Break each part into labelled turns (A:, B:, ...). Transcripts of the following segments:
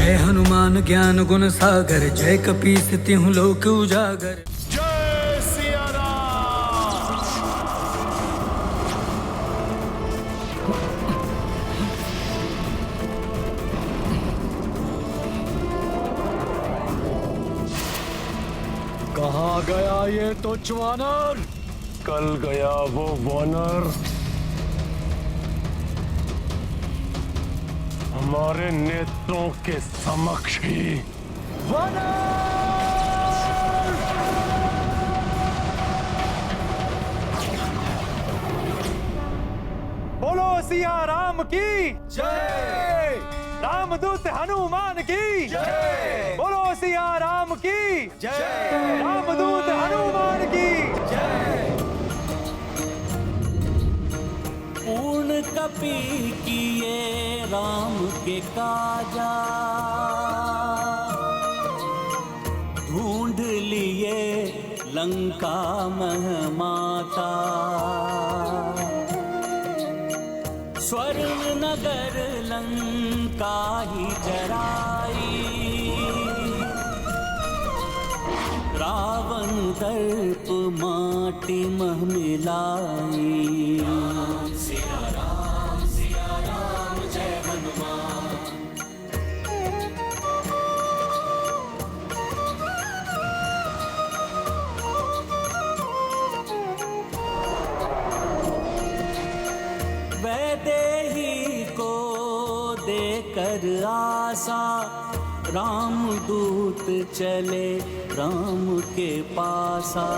A: जय हनुमान ज्ञान गुण सागर, जय कपीस तिहुँ लोक उजागर।
B: जय सिया राम।
C: कहाँ गया ये तो चुआनर?
B: कल गया वो वानर हमारे नेत्रों के समक्ष ही।
D: बोलो सिया राम की
C: जय।
D: रामदूत हनुमान की
C: जय।
D: बोलो सिया राम की
C: जय।
D: रामदूत हनुमान की
C: जय।
E: पूर्ण कपि किए राम के काजा, ढूंढ लिए लंका महमाता। स्वर्ण नगर लंका ही जराई, रावण दर्प माटी मह मिलाई। सिया राम जय हनुमान। वैदेही को देकर आसा, रामदूत चले राम के पासा।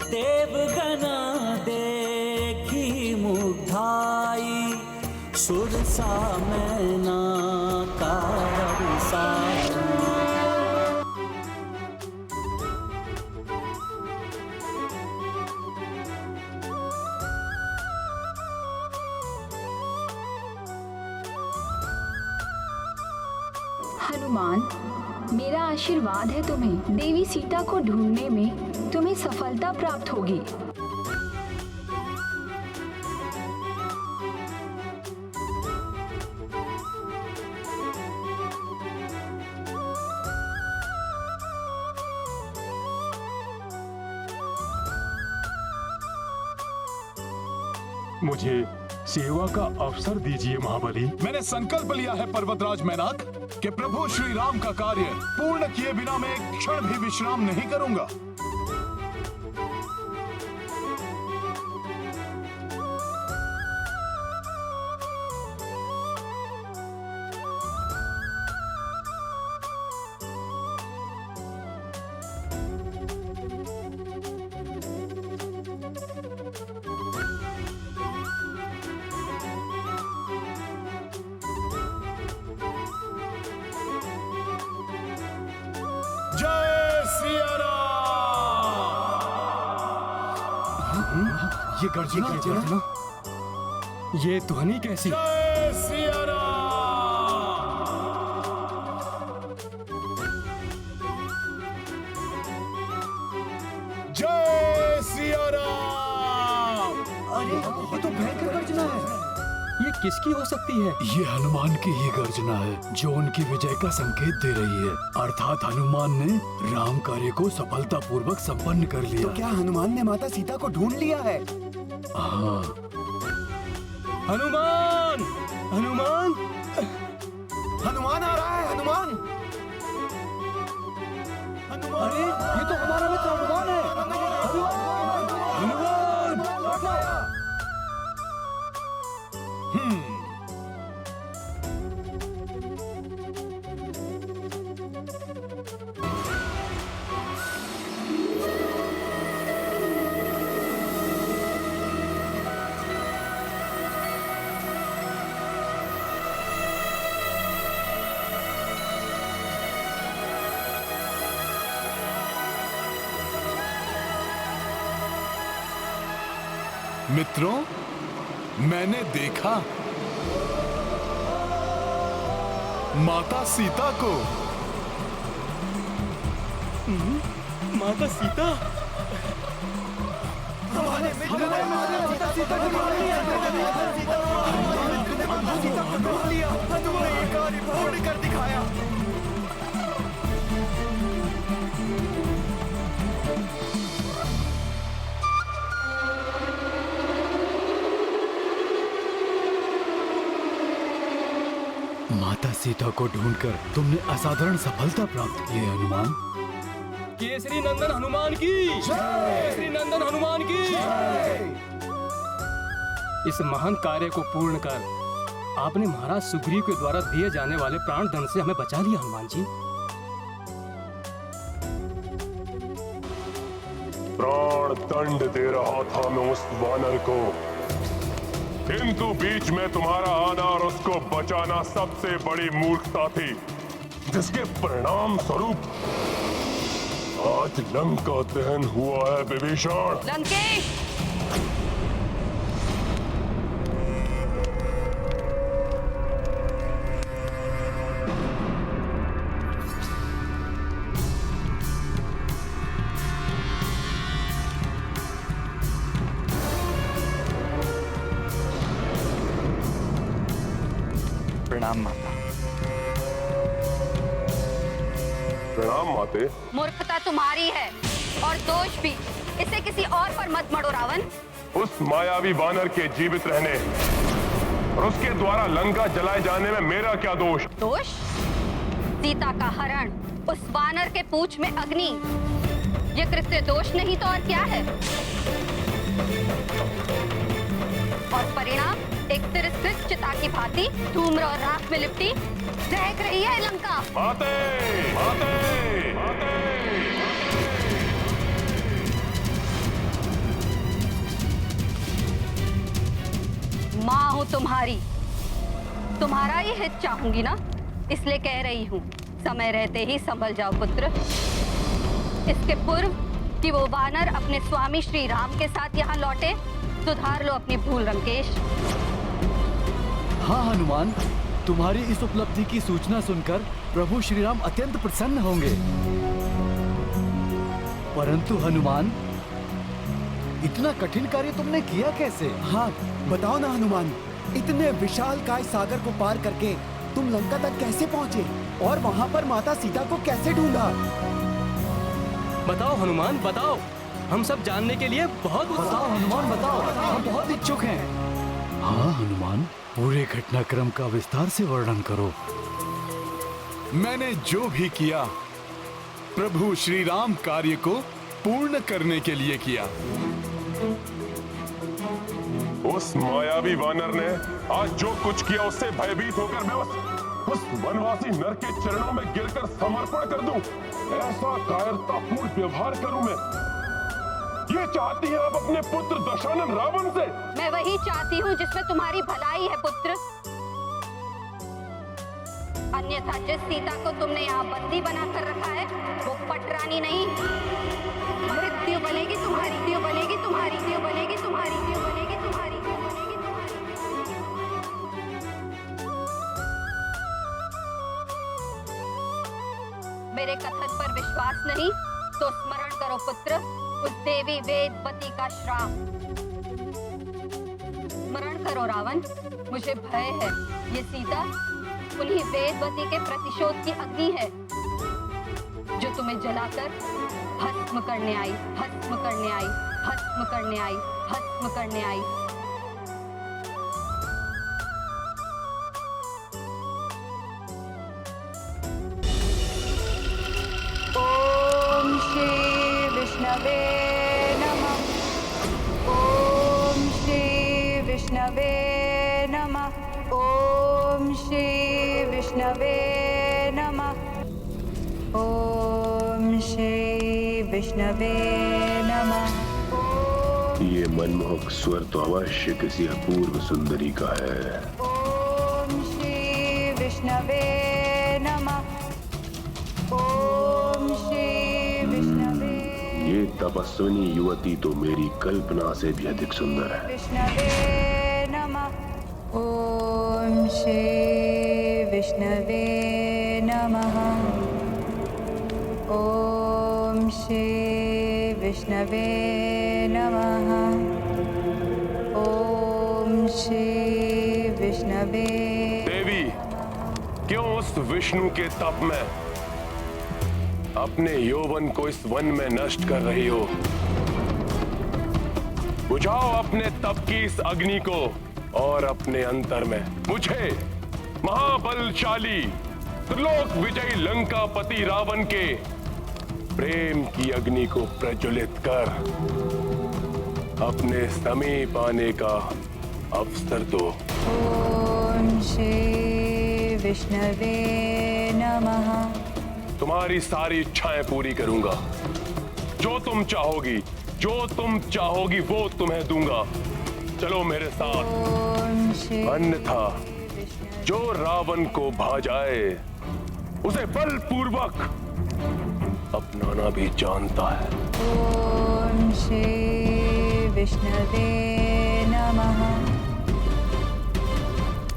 E: देवगना देखी मुग्धाई, सुरसा मैना का रसा।
F: हनुमान, मेरा आशीर्वाद है तुम्हें। देवी सीता को ढूंढने में तुम्हें सफलता प्राप्त होगी।
B: मुझे सेवा का अवसर दीजिए महाबली। मैंने संकल्प लिया है पर्वतराज मैनाक कि प्रभु श्री राम का कार्य पूर्ण किए बिना मैं एक क्षण भी विश्राम नहीं करूंगा। जय सिया राम।
C: ये गर्जना, ये ध्वनि कैसी?
B: जय सिया राम। जय सिया राम।
C: अरे ये तो भयंकर गर्जना है। ये किसकी हो सकती है?
G: ये हनुमान की ही गर्जना है जो उनकी विजय का संकेत दे रही है। अर्थात हनुमान ने राम कार्य को सफलतापूर्वक संपन्न कर लिया।
C: तो क्या हनुमान ने माता सीता को ढूंढ लिया है?
G: हाँ।
C: हनुमान, हनुमान,
D: हनुमान आ रहा है। हनुमान,
C: अरे ये तो हमारा मित्र हनुमान है। हनुमान,
G: मित्रों, मैंने देखा माता सीता को।
C: माता सीता,
D: हमारे मित्र ने माता सीता को ढूंढ लिया।
G: माता सीता को ढूंढकर तुमने असाधारण सफलता प्राप्त की है हनुमान।
C: केसरी नंदन हनुमान की केसरी नंदन हनुमान की इस महान कार्य को पूर्ण कर आपने महाराज सुग्रीव के द्वारा दिए जाने वाले प्राण दंड से हमें बचा लिया हनुमान जी।
B: प्राण दंड दे रहा था मैं उस वानर को, किंतु बीच में तुम्हारा आना और उसको बचाना सबसे बड़ी मूर्खता थी, जिसके परिणाम स्वरूप आज लंका दहन हुआ है विभीषण।
H: लंकेश,
D: प्रणाम माता।
B: प्रणाम माते।
H: मूर्खता तुम्हारी है और दोष भी। इसे किसी और पर मत मढ़ो रावण।
B: उस मायावी वानर के जीवित रहने और उसके द्वारा लंका जलाए जाने में मेरा क्या दोष?
H: दोष? सीता का हरण, उस वानर के पूंछ में अग्नि, ये कृत्य दोष नहीं तो और क्या है? और परिणाम एक तिरस्कृत चिता की भांति धूम्र और राख में लिपटी दहक रही है लंका।
B: माते, माते, माते।
H: माँ हूँ तुम्हारी, तुम्हारा ही हित चाहूंगी ना, इसलिए कह रही हूँ समय रहते ही संभल जाओ पुत्र। इसके पूर्व कि वो वानर अपने स्वामी श्री राम के साथ यहाँ लौटे, सुधार लो अपनी भूल लंकेश।
G: हाँ हनुमान, तुम्हारी इस उपलब्धि की सूचना सुनकर प्रभु श्री राम अत्यंत प्रसन्न होंगे। परंतु हनुमान, इतना कठिन कार्य तुमने किया कैसे?
C: हाँ बताओ ना हनुमान, इतने विशाल काय सागर को पार करके तुम लंका तक कैसे पहुँचे और वहाँ पर माता सीता को कैसे ढूंढा?
D: बताओ हनुमान बताओ, हम सब जानने के लिए बहुत
G: बताओ हनुमान बताओ, हम बहुत इच्छुक हैं। हाँ हनुमान, पूरे घटनाक्रम का विस्तार से वर्णन करो।
B: मैंने जो भी किया प्रभु श्री राम कार्य को पूर्ण करने के लिए किया। उस मायावी वानर ने आज जो कुछ किया उससे भयभीत होकर मैं उस वनवासी नर के चरणों में गिरकर समर्पण कर दूं, ऐसा कायरतापूर्ण व्यवहार करूं मैं? ये चाहती है आप अपने पुत्र दशानन रावण से?
H: मैं वही चाहती हूँ जिसमें तुम्हारी भलाई है पुत्र। अन्यथा जिस सीता को तुमने यहाँ बंदी बनाकर रखा है वो पटरानी नहीं, मृत्यु बनेगी तुम्हारी, मृत्यु बनेगी तुम्हारी, मृत्यु बनेगी तुम्हारी, मृत्यु बनेगी तुम्हारी, मृत्यु बनेगी तुम्हारी। मेरे कथन पर विश्वास नहीं तो स्मरण करो पुत्र उस देवी वेदवती का श्राप। स्मरण करो रावण, मुझे भय है ये सीता उन्हीं वेदवती के प्रतिशोध की अग्नि है जो तुम्हें जलाकर भस्म करने आई, भस्म करने आई, भस्म करने आई, भस्म करने आई। ओम श्री विष्णवे नमः। ओम श्री विष्णवे नमः। ओम श्री विष्णवे नमः। ओम श्री विष्णवे नमः।
B: ये मनमोहक स्वर तो अवश्य किसी अपूर्व सुंदरी का है।
H: ओम श्री विष्णवे नमः। ओम श्री विष्णवे।
B: ये तपस्विनी युवती तो मेरी कल्पना से भी अधिक सुंदर है।
H: विष्णवे नमः। ओम श्री विष्णवे नमः। ओम श्री विष्णवे नमः। ओम श्री विष्णवे।
B: देवी, क्यों उस विष्णु के तप में अपने यौवन को इस वन में नष्ट कर रही हो? बुझाओ अपने तप की इस अग्नि को और अपने अंतर में मुझे महाबलशाली त्रिलोक विजयी लंकापति रावण के प्रेम की अग्नि को प्रज्वलित कर अपने समीप आने का अवसर दो।
I: ओम श्री विष्णवे नमः।
B: तुम्हारी सारी इच्छाएं पूरी करूंगा। जो तुम चाहोगी, जो तुम चाहोगी वो तुम्हें दूंगा। चलो मेरे साथ,
I: ओम श्री
B: अन्यथा जो रावण को भा जाए उसे बलपूर्वक अपनाना भी जानता है।
I: ओम श्री विष्णवे नमः।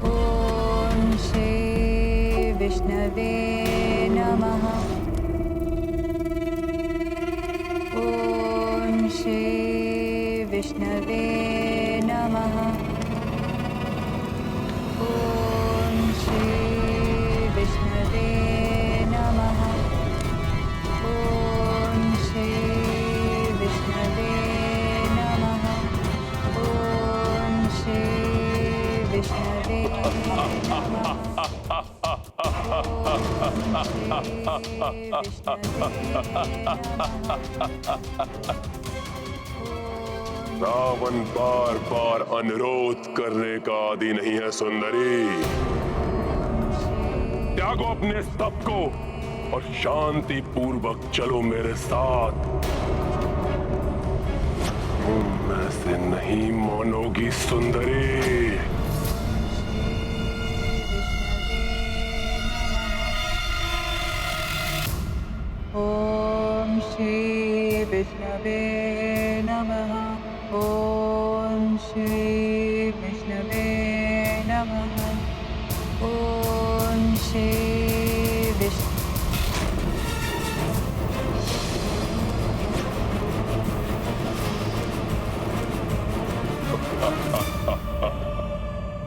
I: ओम श्री विष्णवे नमः। ओम श्री विष्णवे नमः। ओम श्री विष्णवे नमः। ओम श्री विष्णवे नमः। ओम श्री विष्णवे नमः।
B: रावण बार बार अनुरोध करने का आदि नहीं है सुंदरी। त्यागो अपने स्तप को और शांति पूर्वक चलो मेरे साथ। तुम ऐसे नहीं मानोगी सुंदरी।
I: ओम श्री विष्णवे नमः। ओम श्री विष्णवे नमः। ओम श्री विष्णु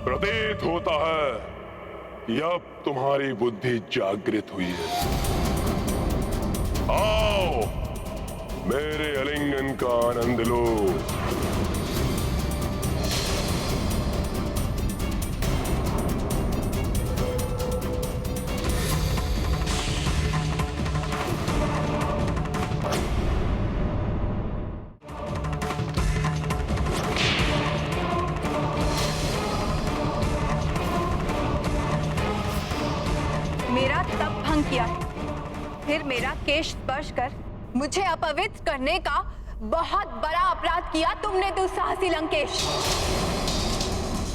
B: प्रतीत होता है कि अब तुम्हारी बुद्धि जागृत हुई है। आओ मेरे आलिंगन का आनंद लो।
F: मेरा तप भंग किया, फिर मेरा केश स्पर्श कर मुझे अपवित्र करने का बहुत बड़ा अपराध किया तुमने दुस्साहसी लंकेश।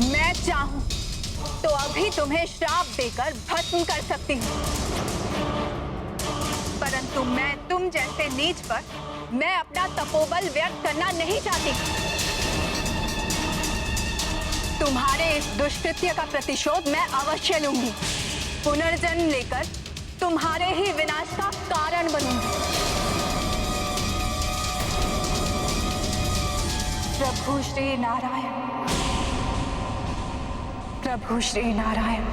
F: मैं चाहूं तो अभी तुम्हें श्राप देकर भस्म कर सकती हूँ, परंतु मैं तुम जैसे नीच पर मैं अपना तपोबल व्यक्त करना नहीं चाहती। तुम्हारे इस दुष्कृत्य का प्रतिशोध मैं अवश्य लूंगी। पुनर्जन्म लेकर तुम्हारे ही विनाश का कारण बनूंगी। प्रभु श्री नारायण, प्रभु श्री नारायण।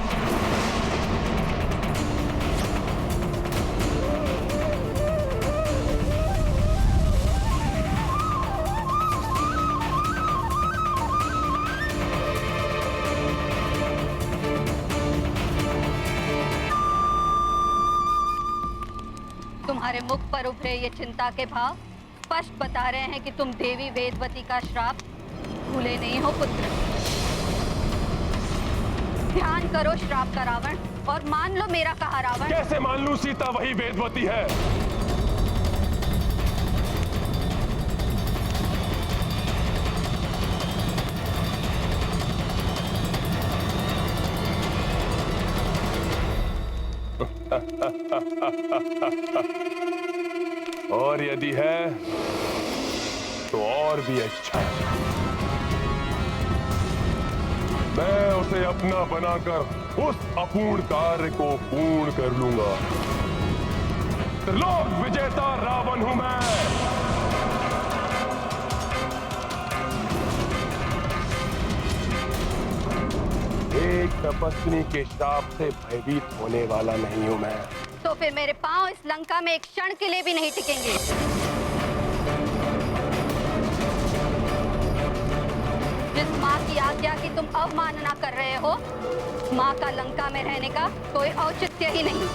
H: तुम्हारे मुख पर उभरे ये चिंता के भाव स्पष्ट बता रहे हैं कि तुम देवी वेदवती का श्राप भूले नहीं हो पुत्र। ध्यान करो श्राप का रावण और मान लो मेरा कहा रावण।
B: कैसे मान लूं? सीता वही वेदवती है। और यदि है तो और भी अच्छा है। मैं उसे अपना बनाकर उस अपूर्ण कार्य को पूर्ण कर लूंगा। त्रिलोक विजेता रावण हूं मैं। एक तपस्विनी के श्राप से भयभीत होने वाला नहीं हूं मैं।
H: तो फिर मेरे पांव इस लंका में एक क्षण के लिए भी नहीं टिकेंगे। जिस मात्र की आज्ञा की तुम अवमानना कर रहे हो। माँ का लंका में रहने का कोई औचित्य ही नहीं।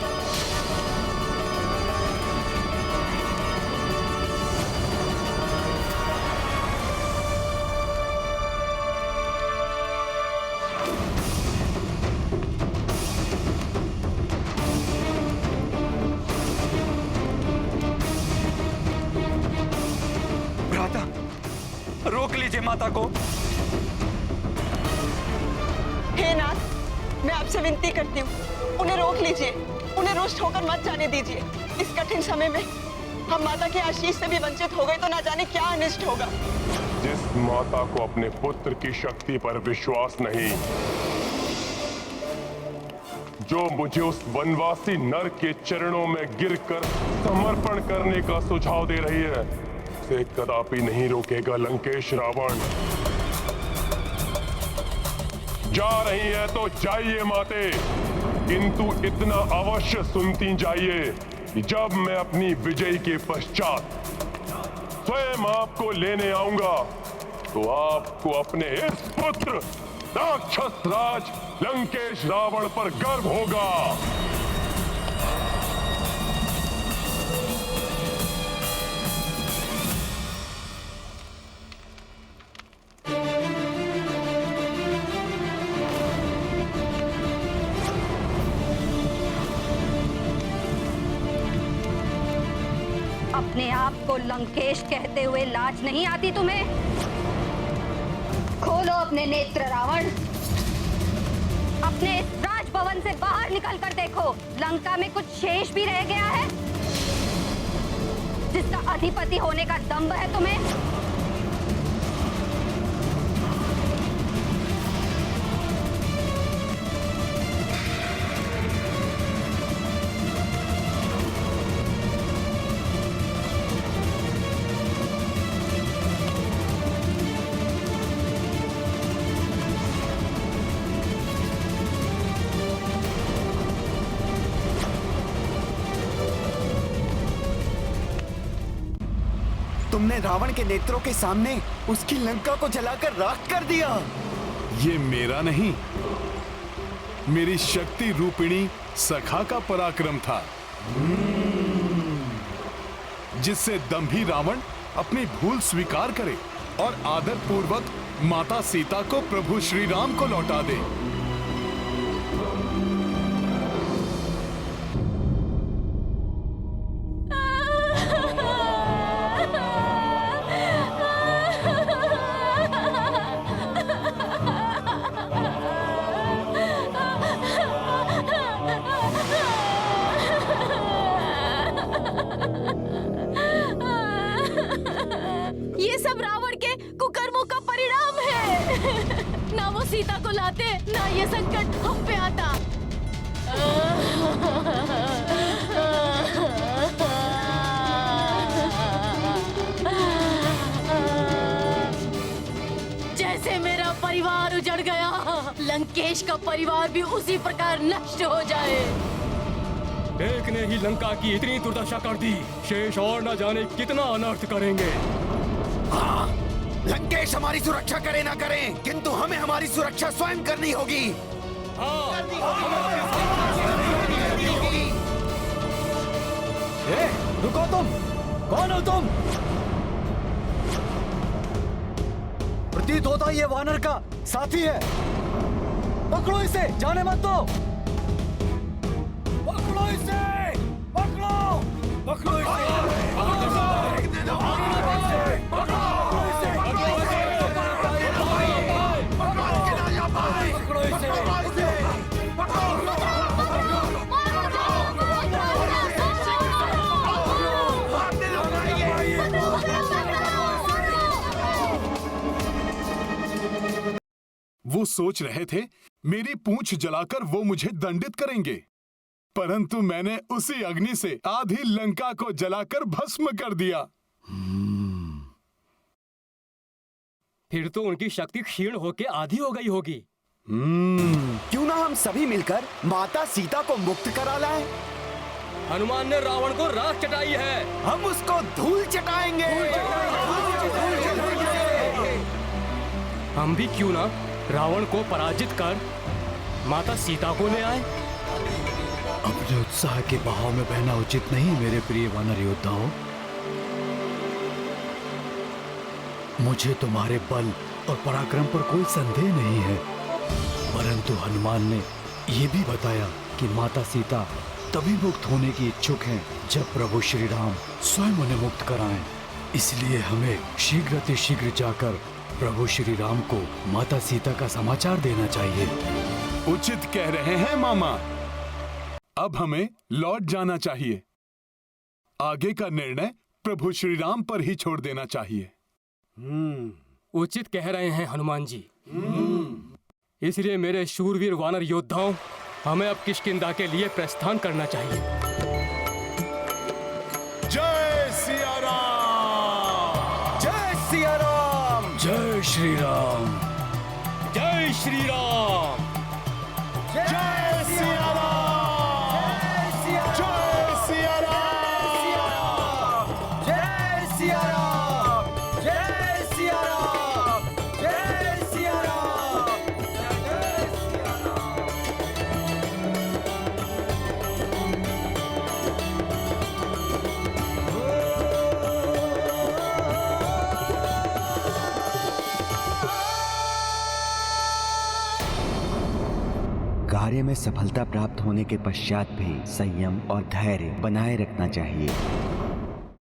J: भ्राता, रोक लीजिए माता को।
K: हे नाथ, मैं आपसे विनती करती हूँ, उन्हें रोक लीजिए, उन्हें रुष्ट होकर मत जाने दीजिए। इस कठिन समय में हम माता के आशीष से भी वंचित हो गए तो ना जाने क्या अनिष्ट होगा।
B: जिस माता को अपने पुत्र की शक्ति पर विश्वास नहीं, जो मुझे उस वनवासी नर के चरणों में गिरकर समर्पण करने का सुझाव दे रही है, उसे कदापि नहीं रोकेगा लंकेश रावण। जा रही है तो जाइए माते, किंतु इतना अवश्य सुनती जाइए कि जब मैं अपनी विजय के पश्चात स्वयं आपको लेने आऊंगा तो आपको अपने इस पुत्र राक्षस राज लंकेश रावण पर गर्व होगा।
H: अपने आप को लंकेश कहते हुए लाज नहीं आती तुम्हें? खोलो अपने नेत्र रावण, अपने इस राजभवन से बाहर निकल कर देखो, लंका में कुछ शेष भी रह गया है जिसका अधिपति होने का दंभ है तुम्हें?
C: तुमने रावण के नेत्रों के सामने उसकी लंका को जलाकर राख कर दिया।
L: ये मेरा नहीं, मेरी शक्ति रूपिणी सखा का पराक्रम था, जिससे दंभी रावण अपनी भूल स्वीकार करे और आदर पूर्वक माता सीता को प्रभु श्री राम को लौटा दे।
M: ये सब रावण के कुकर्मों का परिणाम है। ना वो सीता को लाते, ना ये संकट हम पे आता। जैसे मेरा परिवार उजड़ गया, लंकेश का परिवार भी उसी प्रकार नष्ट हो जाए।
D: एक ने ही लंका की इतनी दुर्दशा कर दी, शेष और न जाने कितना अनर्थ करेंगे।
C: हाँ, लंकेश हमारी सुरक्षा करे ना करे, किंतु हमें हमारी सुरक्षा स्वयं करनी होगी।
A: रुको तुम, कौन हो तुम? प्रतीत होता ये वानर का साथी है। पकड़ो इसे, जाने मत दो। पकड़ो इसे, पकड़ो, पकड़ो इसे,
L: वो सोच रहे थे मेरी पूंछ जलाकर वो मुझे दंडित करेंगे, परंतु मैंने उसी अग्नि से आधी लंका को जलाकर भस्म कर दिया।
D: फिर तो उनकी शक्ति क्षीण होकर आधी हो गई होगी।
C: क्यों ना हम सभी मिलकर माता सीता को मुक्त करा लाएं?
D: हनुमान ने रावण को राख चटाई है,
C: हम उसको धूल चटाएंगे।
D: हम भी क्यों ना रावण को पराजित कर माता सीता को ले आए।
G: अपने उत्साह के बहाव में बहना उचित नहीं मेरे प्रिय वानर योद्धाओं। मुझे तुम्हारे बल और पराक्रम पर कोई संदेह नहीं है, परंतु हनुमान ने यह भी बताया कि माता सीता तभी मुक्त होने की इच्छुक हैं जब प्रभु श्री राम स्वयं उन्हें मुक्त कराएं। इसलिए हमें शीघ्र अतिशीघ्र जाकर प्रभु श्री राम को माता सीता का समाचार देना चाहिए।
L: उचित कह रहे हैं मामा। अब हमें लौट जाना चाहिए। आगे का निर्णय प्रभु श्री राम पर ही छोड़ देना चाहिए।
D: उचित कह रहे हैं हनुमान जी। इसलिए मेरे शूरवीर वानर योद्धाओं, हमें अब किष्किंधा के लिए प्रस्थान करना चाहिए।
L: जय सिया राम!
A: जय सिया राम!
G: जय श्री राम!
D: जय श्री राम!
L: जय सिया राम! जय सिया राम!
A: जय सिया राम! जय सिया राम! जय सिया राम! जय सिया राम!
C: कार्य में सफलता प्राप्त होने के पश्चात भी संयम और धैर्य बनाए रखना चाहिए।